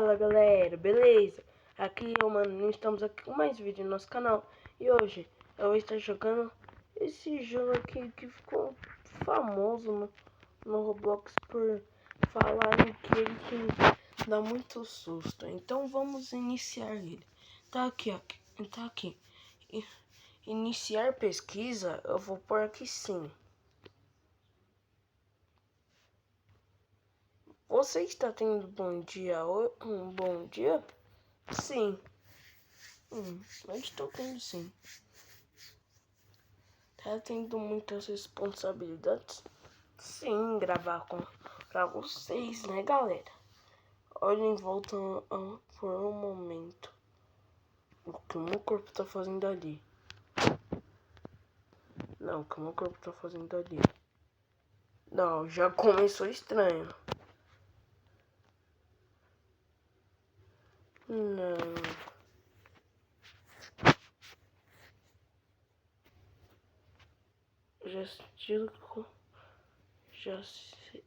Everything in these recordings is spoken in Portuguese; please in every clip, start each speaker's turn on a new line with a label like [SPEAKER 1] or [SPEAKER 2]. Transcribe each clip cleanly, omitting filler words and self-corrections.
[SPEAKER 1] Fala galera, beleza? Aqui eu, mano, estamos aqui com mais vídeo no nosso canal. E hoje eu vou estar jogando esse jogo aqui que ficou famoso no Roblox por falarem que ele que dá muito susto. Então vamos iniciar ele. Tá aqui, ó. Tá aqui. Iniciar pesquisa, eu vou pôr aqui sim. Você está tendo um bom dia? Sim. Eu estou tendo sim. Tá tendo muitas responsabilidades? Sim, gravar pra vocês, né, galera? Olha em volta por um momento. O que o meu corpo tá fazendo ali? Não, o que o meu corpo tá fazendo ali? Não, já começou estranho. Não. Já sentiu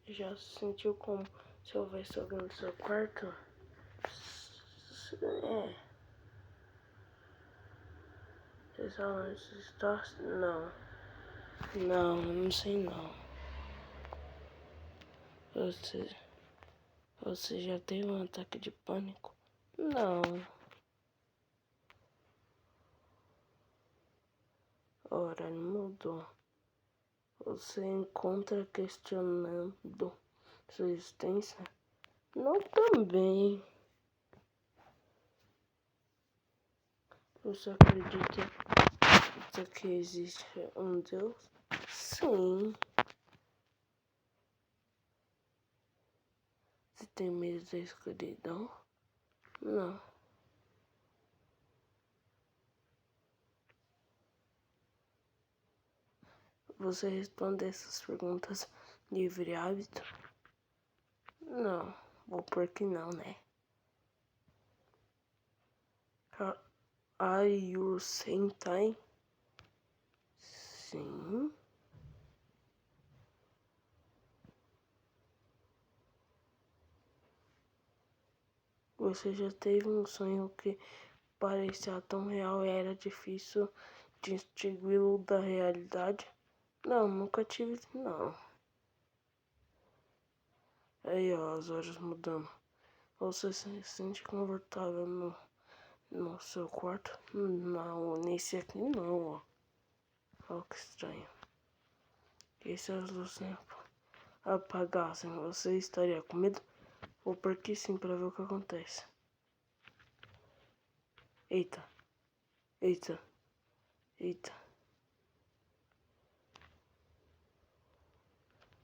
[SPEAKER 1] já sentiu como se houvesse alguém no seu quarto? É. Está... Não. Não sei não. Você já teve um ataque de pânico? Não. Ora, mudou. Você encontra questionando sua existência? Não também. Você acredita que existe um Deus? Sim. Você tem medo da escuridão? Não. Você responde essas perguntas livre hábito? Não. Vou por que não, né? Are you sentai? Sim. Você já teve um sonho que parecia tão real e era difícil distingui-lo da realidade? Não, nunca tive, não. Aí, ó, as horas mudando. Você se sente confortável no seu quarto? Não, nesse aqui não, ó. Olha que estranho. E se as luzes apagassem, você estaria com medo? Ou por que sim, pra ver o que acontece? Eita, eita, eita.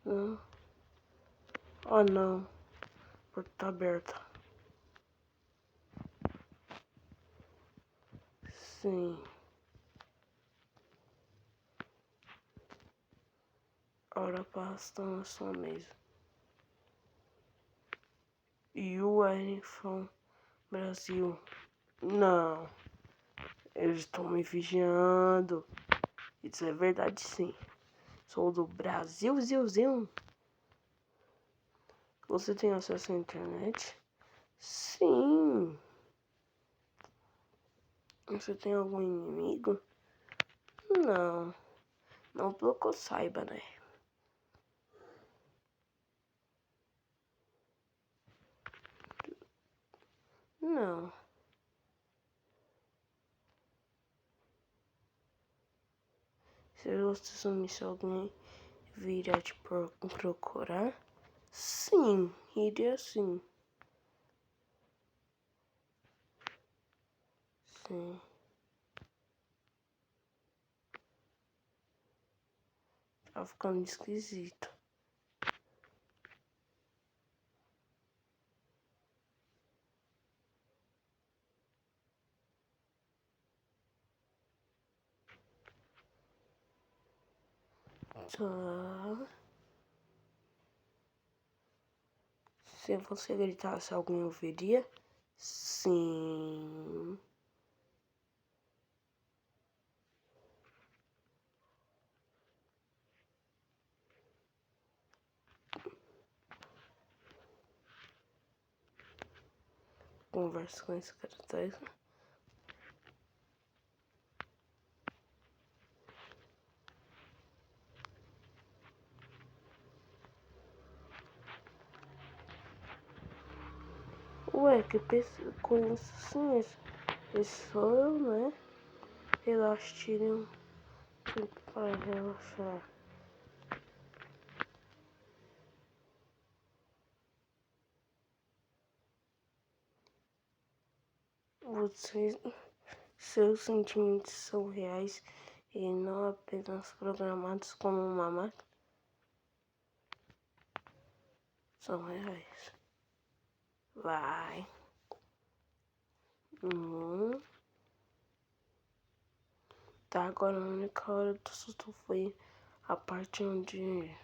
[SPEAKER 1] Não. Oh não, a porta tá aberta. Sim. Ora pasta na sua mesa. You are from Brasil. Não. Eles estão me vigiando. Isso é verdade sim. Sou do Brasil, Zilzinho. Você tem acesso à internet? Sim. Você tem algum inimigo? Não. Não pelo que eu saiba, né? Não. Se você sumisse, alguém viria te procurar? Sim, iria sim. Sim. Tá ficando esquisito. Tá. Se você gritasse, alguém ouviria? Sim. conversa com esse cara, tá? Ué, que pessoa com isso sim, esse sou eu, né? Relaxa, tire um tempo para relaxar. Vocês, seus sentimentos são reais e não apenas programados como uma máquina. São reais. Vai. Tá, agora a única hora do susto foi a parte onde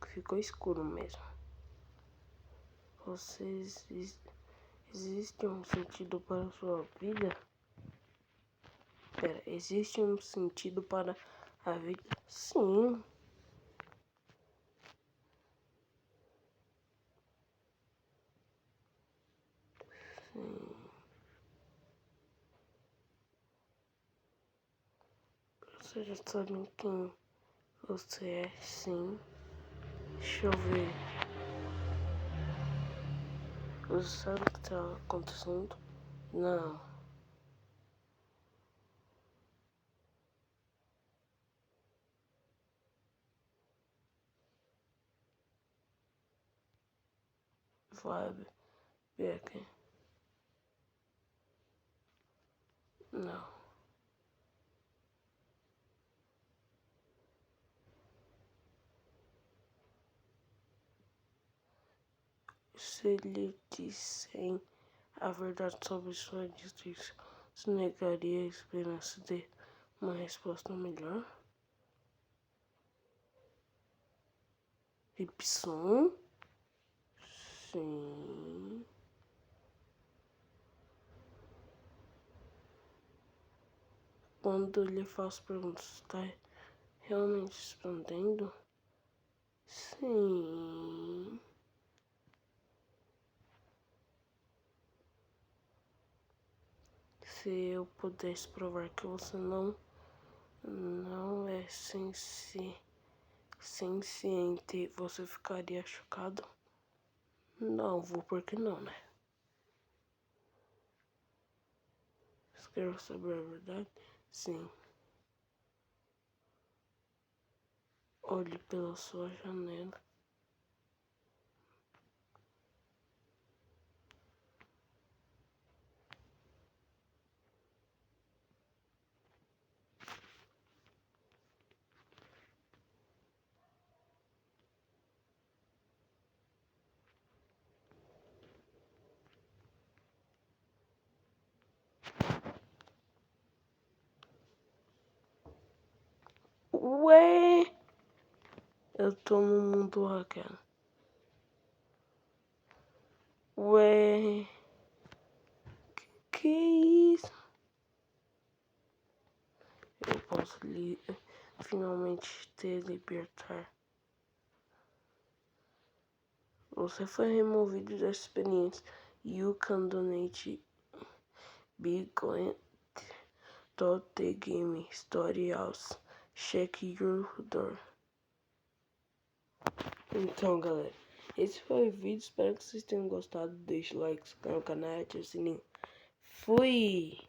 [SPEAKER 1] ficou escuro mesmo. Existe um sentido para a sua vida? Pera, existe um sentido para a vida? Sim. Sim. Você já sabe quem você é? Sim. Deixa eu ver. Você sabe o que está acontecendo? Não. Vai ver aqui. Não. Se lhe dissem a verdade sobre sua existência, se negaria a esperança de uma resposta melhor? Gibson? Sim. Quando lhe faço perguntas, está realmente respondendo? Sim. Se eu pudesse provar que você não é senciente, você ficaria chocado? Não vou, porque não, né? Você quer saber a verdade? Sim. Olhe pela sua janela. Ué, eu tô no mundo hackeado. Ué, que isso? Eu posso finalmente te libertar. Você foi removido da experiência. You can donate Bitcoin to the game story house. Check your door. Então, galera, esse foi o vídeo. Espero que vocês tenham gostado. Deixe o like, se inscreva no canal e ative o sininho. Fui!